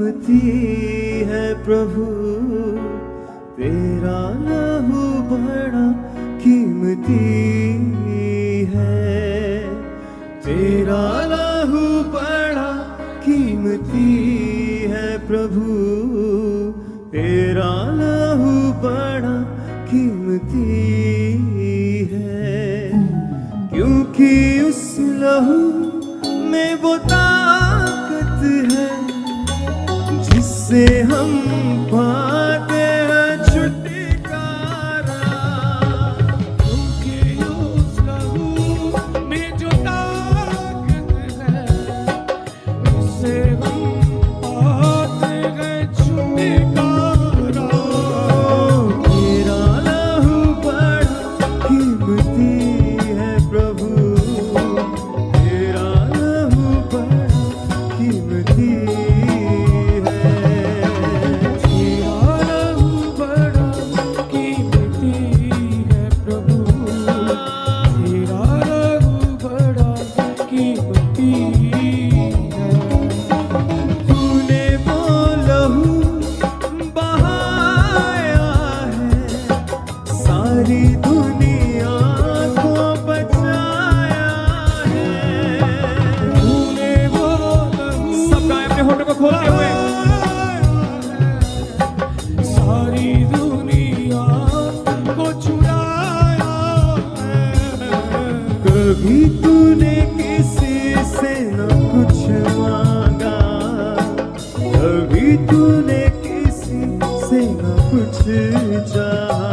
कीमती है प्रभु, तेरा लहू बड़ा कीमती है, तेरा लहू बड़ा कीमती है प्रभु, तेरा लहू बड़ा कीमती है। क्योंकि उस लहू में वो ताकत है जिससे हम पाते हैं छुटकारा। क्योंकि उस लहू में जो ताकत है उससे हम पाते हैं छुटकारा। तेरा लहू बड़ा कीमती है प्रभु, तेरा लहू बड़ा कीमती सारी दुनिया को बचाया है। तूने वो लहू सब गाएं अपने होठों को खोलते हुए, सारी दुनिया को छुड़ाया है। कभी तूने किसी से न कुछ मांगा, कभी तूने किसी से न कुछ चाहा,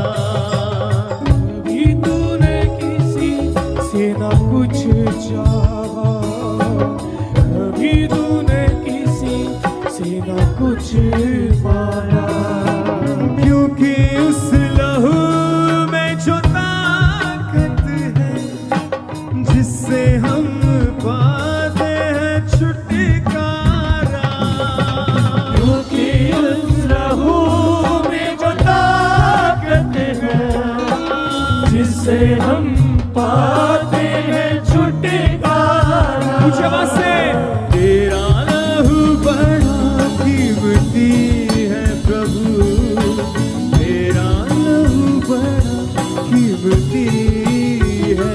ना कुछ चाहा, कभी तूने किसी से ना कुछ पाया। क्योंकि उस लहू में जो ताकत है जिससे हम पाते हैं छुटकारा। क्योंकि उस लहू में जो ताकत है जिससे हम पाते हैं छुटकारा। ऊंची आवाज से, तेरा लहू बड़ा कीमती है प्रभु, तेरा लहू बड़ा कीमती है,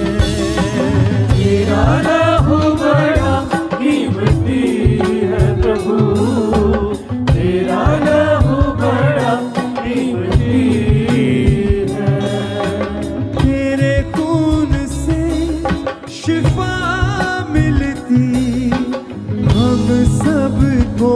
तेरा लहू बड़ा कीमती है प्रभु, तेरा लहू बड़ा कीमती है। तेरे खून से शिफा मिलती हम सबको।